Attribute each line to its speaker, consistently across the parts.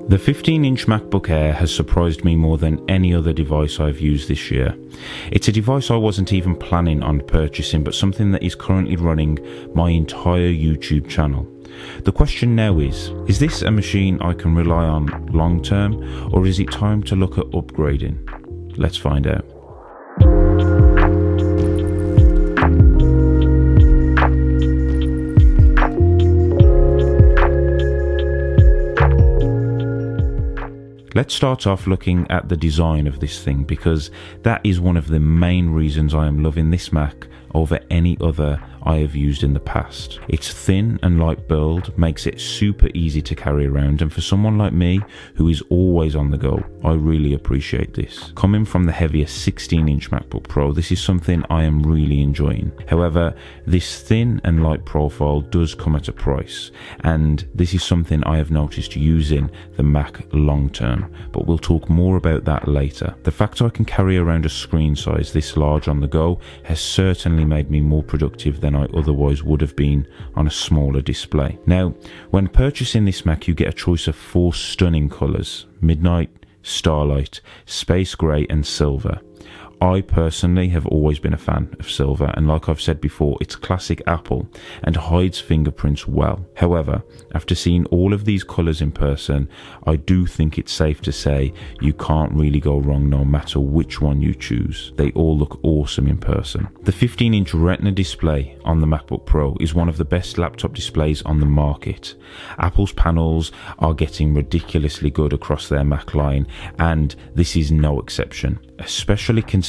Speaker 1: The 15-inch MacBook Air has surprised me more than any other device I've used this year. It's a device I wasn't even planning on purchasing, but something that is currently running my entire YouTube channel. The question now is this a machine I can rely on long term, or is it time to look at upgrading? Let's find out. Let's start off looking at the design of this thing, because that is one of the main reasons I am loving this Mac over any other I have used in the past. Its thin and light build makes it super easy to carry around, and for someone like me who is always on the go, I really appreciate this. Coming from the heavier 16-inch MacBook Pro, this is something I am really enjoying. However, this thin and light profile does come at a price, and this is something I have noticed using the Mac long term, but we'll talk more about that later. The fact I can carry around a screen size this large on the go has certainly made me more productive than I otherwise would have been on a smaller display. Now, when purchasing this Mac, you get a choice of 4 stunning colours: Midnight, Starlight, Space Grey and Silver. I personally have always been a fan of silver, and like I've said before, it's classic Apple and hides fingerprints well. However, after seeing all of these colours in person, I do think it's safe to say you can't really go wrong no matter which one you choose. They all look awesome in person. The 15-inch Retina display on the MacBook Pro is one of the best laptop displays on the market. Apple's panels are getting ridiculously good across their Mac line, and this is no exception, especially considering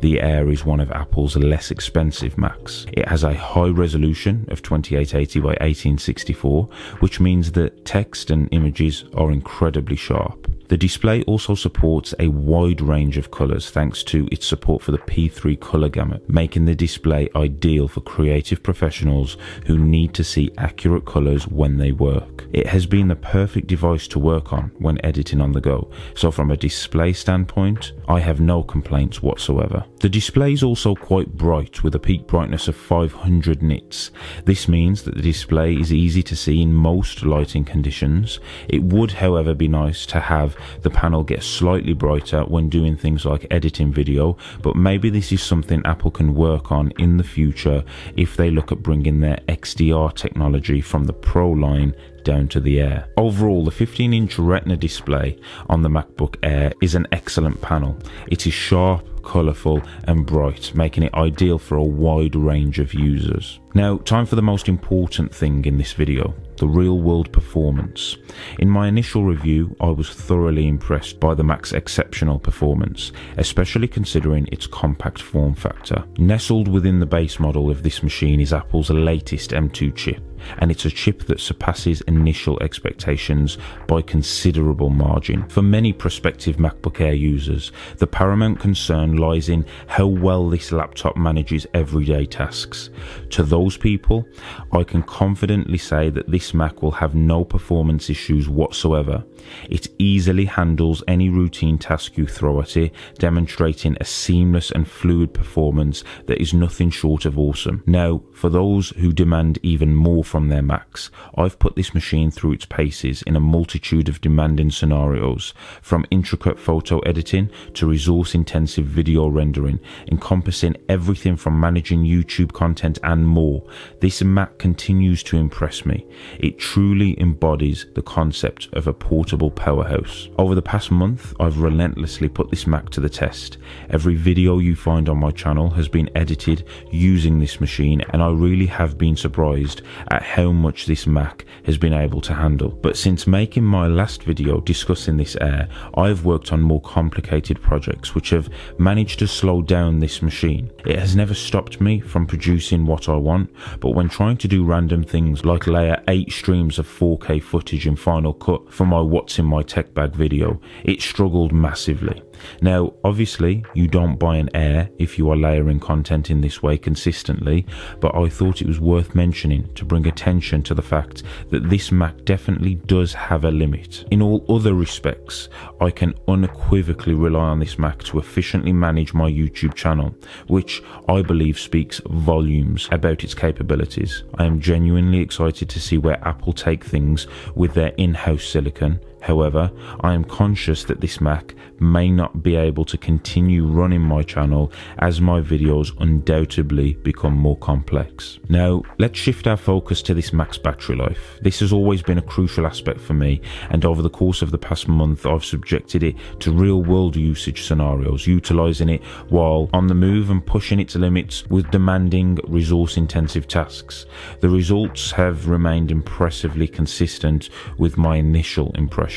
Speaker 1: the Air is one of Apple's less expensive Macs. It has a high resolution of 2880 by 1864, which means that text and images are incredibly sharp. The display also supports a wide range of colours thanks to its support for the P3 colour gamut, making the display ideal for creative professionals who need to see accurate colours when they work. It has been the perfect device to work on when editing on the go, so from a display standpoint, I have no complaints whatsoever. The display is also quite bright with a peak brightness of 500 nits. This means that the display is easy to see in most lighting conditions. It would, however, be nice to have the panel get slightly brighter when doing things like editing video, but maybe this is something Apple can work on in the future if they look at bringing their XDR technology from the Pro line down to the Air. Overall, the 15-inch Retina display on the MacBook Air is an excellent panel. It is sharp, colourful and bright, making it ideal for a wide range of users. Now, time for the most important thing in this video, the real-world performance. In my initial review, I was thoroughly impressed by the Mac's exceptional performance, especially considering its compact form factor. Nestled within the base model of this machine is Apple's latest M2 chip, and it's a chip that surpasses initial expectations by considerable margin. For many prospective MacBook Air users, the paramount concern lies in how well this laptop manages everyday tasks. To those people, I can confidently say that this Mac will have no performance issues whatsoever. It easily handles any routine task you throw at it, demonstrating a seamless and fluid performance that is nothing short of awesome. Now, for those who demand even more from their Macs, I've put this machine through its paces in a multitude of demanding scenarios, from intricate photo editing to resource-intensive video rendering, encompassing everything from managing YouTube content and more. This Mac continues to impress me. It truly embodies the concept of a portable powerhouse. Over the past month, I've relentlessly put this Mac to the test. Every video you find on my channel has been edited using this machine, and I really have been surprised at how much this Mac has been able to handle. But since making my last video discussing this Air, I've worked on more complicated projects which have managed to slow down this machine. It has never stopped me from producing what I want, but when trying to do random things like layer 8 streams of 4K footage in Final Cut for my What's in My Tech Bag video, it struggled massively. Now, obviously, you don't buy an Air if you are layering content in this way consistently, but I thought it was worth mentioning to bring attention to the fact that this Mac definitely does have a limit. In all other respects, I can unequivocally rely on this Mac to efficiently manage my YouTube channel, which I believe speaks volumes about its capabilities. I am genuinely excited to see where Apple take things with their in-house silicon. However, I am conscious that this Mac may not be able to continue running my channel as my videos undoubtedly become more complex. Now, let's shift our focus to this Mac's battery life. This has always been a crucial aspect for me, and over the course of the past month I've subjected it to real-world usage scenarios, utilising it while on the move and pushing its limits with demanding, resource-intensive tasks. The results have remained impressively consistent with my initial impressions.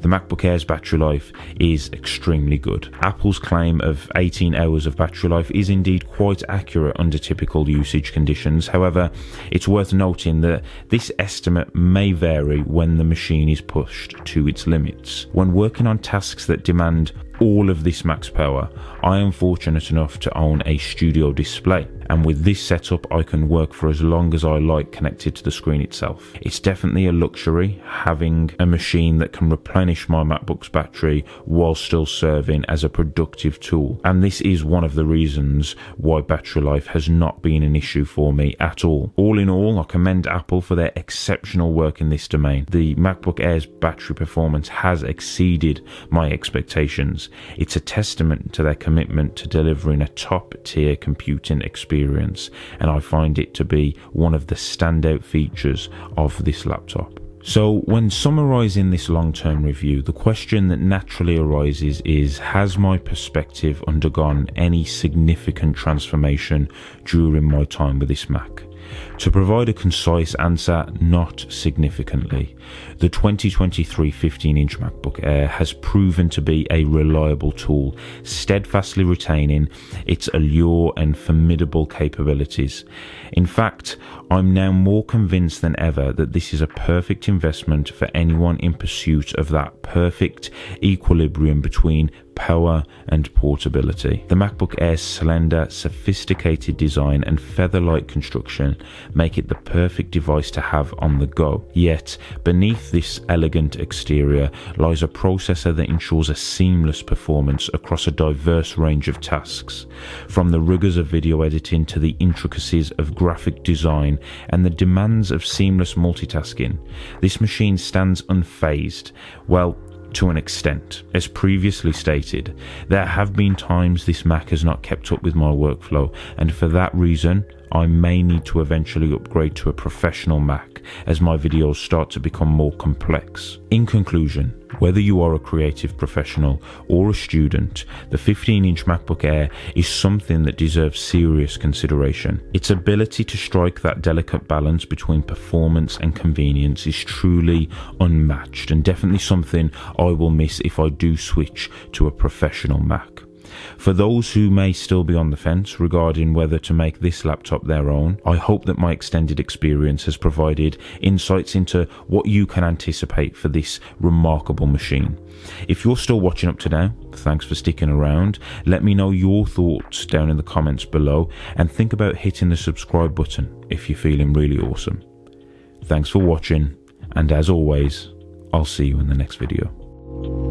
Speaker 1: The MacBook Air's battery life is extremely good. Apple's claim of 18 hours of battery life is indeed quite accurate under typical usage conditions. However, it's worth noting that this estimate may vary when the machine is pushed to its limits. When working on tasks that demand all of this max power, I am fortunate enough to own a studio display, and with this setup I can work for as long as I like connected to the screen itself. It's definitely a luxury having a machine that can replenish my MacBook's battery while still serving as a productive tool, and this is one of the reasons why battery life has not been an issue for me at all. All in all, I commend Apple for their exceptional work in this domain. The MacBook Air's battery performance has exceeded my expectations. It's a testament to their commitment to delivering a top-tier computing experience, and I find it to be one of the standout features of this laptop. So when summarising this long-term review, the question that naturally arises is, has my perspective undergone any significant transformation during my time with this Mac? To provide a concise answer, not significantly. The 2023 15-inch MacBook Air has proven to be a reliable tool, steadfastly retaining its allure and formidable capabilities. In fact, I'm now more convinced than ever that this is a perfect investment for anyone in pursuit of that perfect equilibrium between power and portability. The MacBook Air's slender, sophisticated design and feather-like construction make it the perfect device to have on the go. Yet, beneath this elegant exterior lies a processor that ensures a seamless performance across a diverse range of tasks. From the rigors of video editing to the intricacies of graphic design and the demands of seamless multitasking, this machine stands unfazed. Well, to an extent. As previously stated, there have been times this Mac has not kept up with my workflow, and for that reason I may need to eventually upgrade to a professional Mac as my videos start to become more complex. In conclusion, whether you are a creative professional or a student, the 15-inch MacBook Air is something that deserves serious consideration. Its ability to strike that delicate balance between performance and convenience is truly unmatched, and definitely something I will miss if I do switch to a professional Mac. For those who may still be on the fence regarding whether to make this laptop their own, I hope that my extended experience has provided insights into what you can anticipate for this remarkable machine. If you're still watching up to now, thanks for sticking around. Let me know your thoughts down in the comments below, and think about hitting the subscribe button if you're feeling really awesome. Thanks for watching, and as always, I'll see you in the next video.